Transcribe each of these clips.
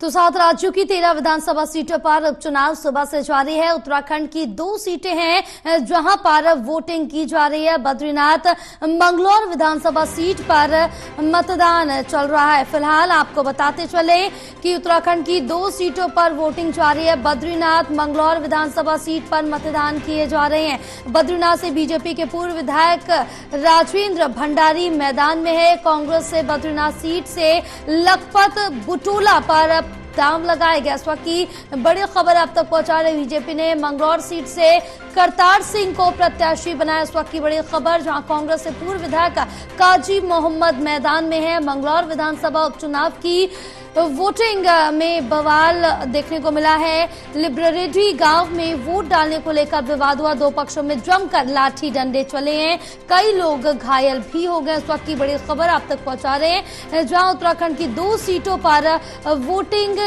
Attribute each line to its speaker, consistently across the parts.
Speaker 1: तो 7 राज्यों की 13 विधानसभा सीटों पर उपचुनाव सुबह से जारी है। उत्तराखंड की 2 सीटें हैं जहां पर वोटिंग की जा रही है। बद्रीनाथ मंगलौर विधानसभा सीट पर मतदान चल रहा है। फिलहाल आपको बताते चले कि उत्तराखंड की 2 सीटों पर वोटिंग जारी है। बद्रीनाथ मंगलौर विधानसभा सीट पर मतदान किए जा रहे हैं। बद्रीनाथ से बीजेपी के पूर्व विधायक राजेंद्र भंडारी मैदान में है। कांग्रेस से बद्रीनाथ सीट से लखपत बुटोला पर दांव लगाया गया। इस वक्त की बड़ी खबर अब तक पहुंचा रहे बीजेपी ने मंगलौर सीट से करतार सिंह को प्रत्याशी बनाया। इस वक्त की बड़ी खबर जहां कांग्रेस से पूर्व विधायक काजी मोहम्मद मैदान में है। मंगलौर विधानसभा उपचुनाव की वोटिंग में बवाल देखने को मिला है। लिब्रेरेडी गांव में वोट डालने को लेकर विवाद हुआ। 2 पक्षों में जमकर लाठी डंडे चले हैं। कई लोग घायल भी हो गए। इस वक्त की बड़ी खबर आप तक पहुंचा रहे हैं जहां उत्तराखंड की 2 सीटों पर वोटिंग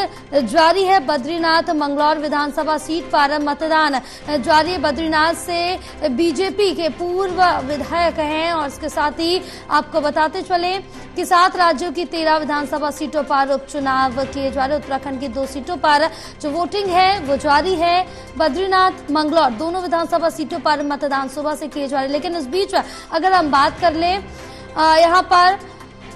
Speaker 1: जारी है। बद्रीनाथ मंगलौर विधानसभा सीट पर मतदान जारी है। बद्रीनाथ से बीजेपी के पूर्व विधायक हैं और इसके साथ ही आपको बताते चले कि 7 राज्यों की 13 विधानसभा सीटों पर चुनाव किए जा रहे। उत्तराखंड की 2 सीटों पर जो वोटिंग है वो जारी है। बद्रीनाथ मंगलौर दोनों विधानसभा सीटों पर मतदान सुबह से किए जा रहे। लेकिन इस बीच अगर हम बात कर लें यहाँ पर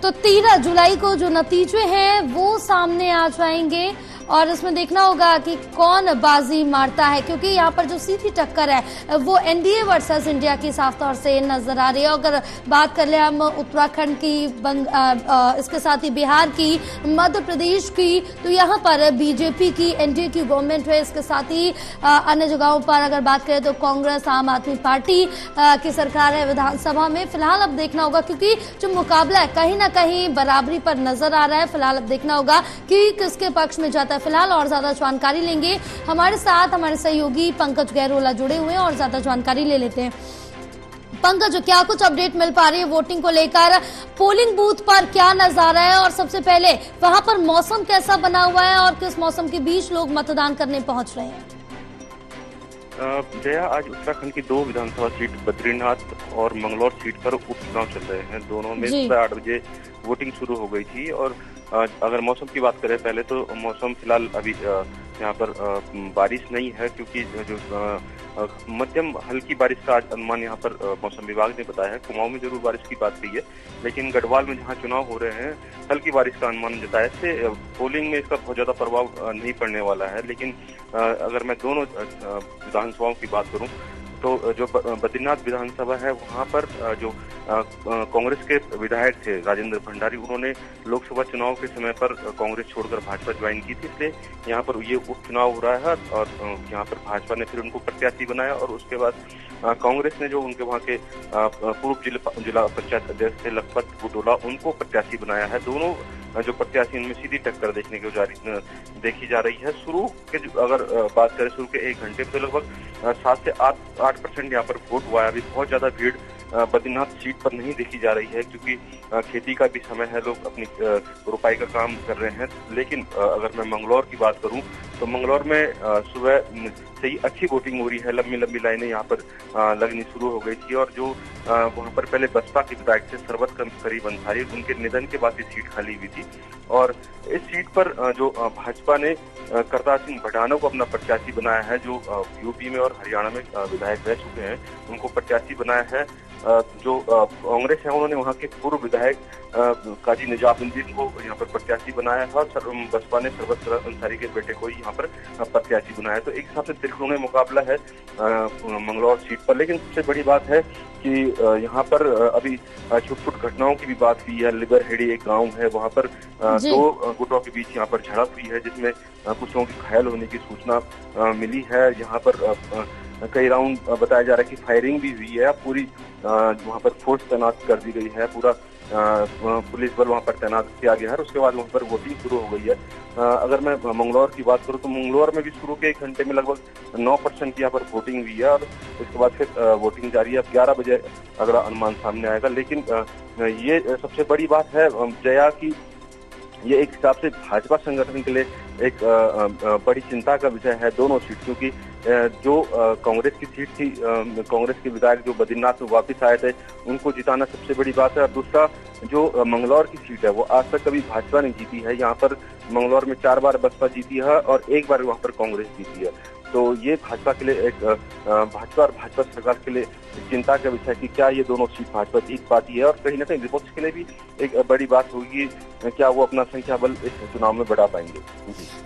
Speaker 1: तो 13 जुलाई को जो नतीजे हैं वो सामने आ जाएंगे और इसमें देखना होगा कि कौन बाजी मारता है, क्योंकि यहाँ पर जो सीधी टक्कर है वो एनडीए वर्सेस इंडिया की साफ तौर से नजर आ रही है। अगर बात कर ले हम उत्तराखंड की, इसके साथ ही बिहार की, मध्य प्रदेश की, तो यहाँ पर बीजेपी की, एनडीए की गवर्नमेंट है। इसके साथ ही अन्य जगहों पर अगर बात करें तो कांग्रेस, आम आदमी पार्टी की सरकार है विधानसभा में। फिलहाल अब देखना होगा क्योंकि जो मुकाबला है कहीं ना कहीं बराबरी पर नजर आ रहा है। फिलहाल अब देखना होगा कि किसके पक्ष में जाता है। फिलहाल और ज्यादा जानकारी लेंगे, हमारे साथ हमारे सहयोगी पंकज गहरोला जुड़े हुए हैं और ज्यादा जानकारी ले लेते हैं। पंकज, क्या कुछ अपडेट मिल पा रही है वोटिंग को लेकर? पोलिंग बूथ पर क्या नजारा है और सबसे पहले वहां पर मौसम कैसा बना हुआ है और किस मौसम के बीच लोग मतदान करने पहुंच रहे हैं?
Speaker 2: जया, आज उत्तराखंड की 2 विधानसभा सीट बद्रीनाथ और मंगलौर सीट पर उपचुनाव चल रहे हैं। दोनों में सुबह 8 बजे वोटिंग शुरू हो गई थी। और अगर मौसम की बात करें पहले तो मौसम फिलहाल अभी यहाँ पर बारिश नहीं है, क्योंकि जो मध्यम हल्की बारिश का आज अनुमान यहाँ पर मौसम विभाग ने बताया है। कुमाऊं में जरूर बारिश की बात कही है, लेकिन गढ़वाल में जहाँ चुनाव हो रहे हैं हल्की बारिश का अनुमान जताया। इससे पोलिंग में इसका बहुत ज्यादा प्रभाव नहीं पड़ने वाला है। लेकिन अगर मैं दोनों विधानसभाओं की बात करूं तो जो बद्रीनाथ विधानसभा है वहां पर जो कांग्रेस के विधायक थे राजेंद्र भंडारी, उन्होंने लोकसभा चुनाव के समय पर कांग्रेस छोड़कर भाजपा ज्वाइन की थी। इसलिए यहाँ पर ये उपचुनाव हो रहा है और यहाँ पर भाजपा ने फिर उनको प्रत्याशी बनाया और उसके बाद कांग्रेस ने जो उनके वहाँ के पूर्व जिला पंचायत अध्यक्ष थे लखपत बुटोला, उनको प्रत्याशी बनाया है। दोनों जो प्रत्याशी इनमें सीधी टक्कर देखने को देखी जा रही है। शुरू के अगर बात करें शुरू के 1 घंटे में तो लगभग 7 से 8% यहाँ पर वोट हुआ है। अभी बहुत ज्यादा भीड़ बद्रीनाथ सीट पर नहीं देखी जा रही है, क्योंकि खेती का भी समय है, लोग अपनी रोपाई का काम कर रहे हैं। लेकिन अगर मैं मंगलौर की बात करूं तो मंगलौर में सुबह से ही अच्छी वोटिंग हो रही है। लंबी लंबी लाइनें यहाँ पर लगनी शुरू हो गई थी और जो वहाँ पर पहले बसपा के विधायक थे सरबत करीब अंसारी, उनके निधन के बाद ये सीट खाली हुई थी। और इस सीट पर जो भाजपा ने करतार सिंह भडाना को अपना प्रत्याशी बनाया है, जो यूपी में और हरियाणा में विधायक रह चुके हैं, उनको प्रत्याशी बनाया है। जो कांग्रेस है उन्होंने वहाँ के पूर्व विधायक काजी निजामुद्दीन को यहाँ पर प्रत्याशी बनाया है और बसपा ने सरबत अंसारी के बेटे को यहाँ पर प्रत्याशी बनाया। तो एक हिसाब से त्रिकोणीय मुकाबला है मंगलौर सीट पर। लेकिन सबसे बड़ी बात है कि यहाँ पर अभी छुटपुट घटनाओं की भी बात हुई है। लिबरहेडी एक गांव है, वहाँ पर 2 गुटों के बीच यहाँ पर झड़प हुई है, जिसमें कुछ लोगों की घायल होने की सूचना मिली है। यहाँ पर कई राउंड बताया जा रहा है कि फायरिंग भी हुई है। पूरी वहाँ पर फोर्स तैनात कर दी गई है, पूरा पुलिस बल वहाँ पर तैनात किया गया है। उसके बाद वहाँ पर वोटिंग शुरू हो गई है। अगर मैं मंगलौर की बात करूँ तो मंगलौर में भी शुरू के 1 घंटे में लगभग 9% की यहाँ पर वोटिंग हुई है और उसके बाद फिर वोटिंग जारी है। अब 11 बजे अगला अनुमान सामने आएगा। लेकिन ये सबसे बड़ी बात है जया की ये एक हिसाब से भाजपा संगठन के लिए एक बड़ी चिंता का विषय है दोनों सीट, क्योंकि जो कांग्रेस की सीट थी, कांग्रेस के विधायक जो बद्रीनाथ में वापस आए थे उनको जिताना सबसे बड़ी बात है। और दूसरा, जो मंगलौर की सीट है वो आज तक कभी भाजपा नहीं जीती है। यहाँ पर मंगलौर में 4 बार बसपा जीती है और 1 बार वहाँ पर कांग्रेस जीती है। तो ये भाजपा के लिए एक भाजपा और भाजपा सरकार के लिए चिंता का विषय कि क्या ये दोनों सीट भाजपा जीत पाती है, और कहीं ना कहीं विपक्ष के लिए भी एक बड़ी बात होगी, क्या वो अपना संख्या बल इस चुनाव में बढ़ा पाएंगे।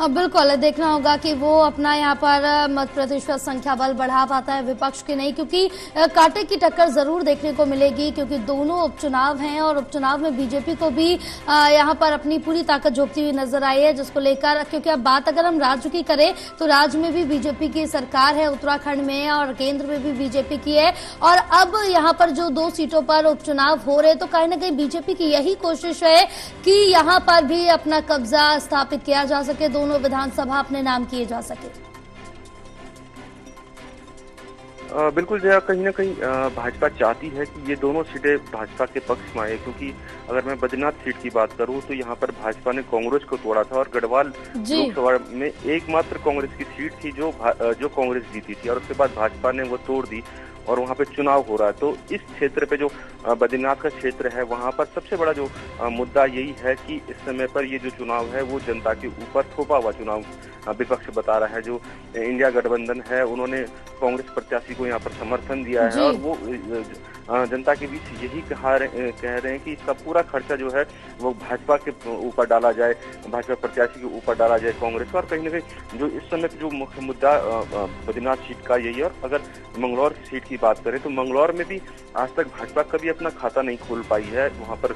Speaker 1: अब बिल्कुल देखना होगा कि वो अपना यहाँ पर मत प्रतिशत संख्या बल बढ़ा पाता है, विपक्ष की नहीं, क्योंकि कांटे की टक्कर जरूर देखने को मिलेगी, क्योंकि दोनों उपचुनाव हैं और उपचुनाव में बीजेपी को भी यहाँ पर अपनी पूरी ताकत झोंकती हुई नजर आई है, जिसको लेकर, क्योंकि अब बात अगर हम राज्य की करें तो राज्य में भी बीजेपी की सरकार है उत्तराखंड में, और केंद्र में भी बीजेपी की है। और अब यहाँ पर जो 2 सीटों पर उपचुनाव हो रहे, तो कहीं ना कहीं बीजेपी की यही कोशिश है कि यहाँ पर भी अपना कब्जा स्थापित किया जा सके, दोनों विधानसभा अपने नाम किए जा सके।
Speaker 2: बिल्कुल जया, कहीं ना कहीं भाजपा चाहती है कि ये दोनों सीटें भाजपा के पक्ष में आए, क्योंकि अगर मैं बद्रीनाथ सीट की बात करूं तो यहाँ पर भाजपा ने कांग्रेस को तोड़ा था, और गढ़वाल लोकसभा में एकमात्र कांग्रेस की सीट थी जो कांग्रेस जीती थी, और उसके बाद भाजपा ने वो तोड़ दी और वहाँ पे चुनाव हो रहा है। तो इस क्षेत्र पे जो बद्रीनाथ का क्षेत्र है वहाँ पर सबसे बड़ा जो मुद्दा यही है कि इस समय पर ये जो चुनाव है वो जनता के ऊपर थोपा हुआ चुनाव विपक्ष बता रहा है। जो इंडिया गठबंधन है उन्होंने कांग्रेस प्रत्याशी को यहाँ पर समर्थन दिया है, और वो जनता के बीच यही कह रहे हैं कि इसका पूरा खर्चा जो है वो भाजपा के ऊपर डाला जाए, भाजपा प्रत्याशी के ऊपर डाला जाए कांग्रेस का। और कहीं ना कहीं जो इस समय जो मुख्य मुद्दा बद्रीनाथ सीट का यही है। और अगर मंगलौर सीट की बात करें तो मंगलौर में भी आज तक भाजपा कभी अपना खाता नहीं खोल पाई है। वहाँ पर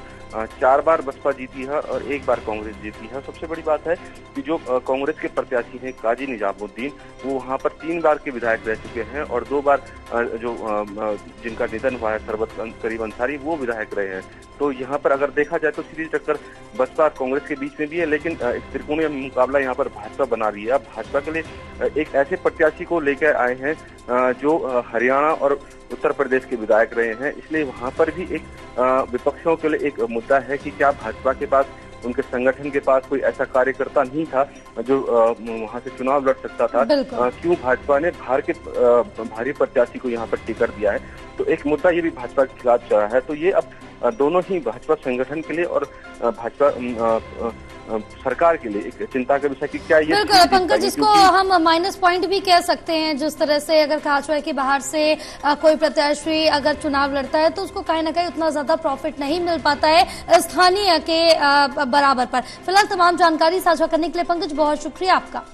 Speaker 2: 4 बार बसपा जीती है और 1 बार कांग्रेस जीती है। सबसे बड़ी बात है कि जो कांग्रेस के प्रत्याशी हैं काजी निजामुद्दीन, वो वहाँ पर 3 बार के विधायक रह चुके हैं, और 2 बार जो जिनका निधन हुआ है सरबत करीब अंसारी, वो विधायक रहे हैं। तो यहाँ पर अगर देखा जाए तो सीधी टक्कर बसपा और कांग्रेस के बीच में भी है, लेकिन एक त्रिकोणीय मुकाबला यहाँ पर भाजपा बना रही है। अब भाजपा के लिए एक ऐसे प्रत्याशी को लेकर आए हैं जो हरियाणा और उत्तर प्रदेश के विधायक रहे हैं, इसलिए वहाँ पर भी एक विपक्षों के लिए एक मुद्दा है कि क्या भाजपा के पास, उनके संगठन के पास कोई ऐसा कार्यकर्ता नहीं था जो वहां से चुनाव लड़ सकता था, क्यों भाजपा ने भारी प्रत्याशी को यहाँ पर टिकट दिया है। तो एक मुद्दा ये भी भाजपा के खिलाफ चल रहा है। तो ये अब दोनों ही भाजपा संगठन के लिए और भाजपा सरकार के लिए एक चिंता का विषय कि क्या ये
Speaker 1: बिल्कुल पंकज, इसको हम माइनस पॉइंट भी कह सकते हैं। जिस तरह से अगर कहा जाए कि बाहर से कोई प्रत्याशी अगर चुनाव लड़ता है तो उसको कहीं ना कहीं उतना ज्यादा प्रॉफिट नहीं मिल पाता है स्थानीय के बराबर पर। फिलहाल तमाम जानकारी साझा करने के लिए पंकज बहुत शुक्रिया आपका।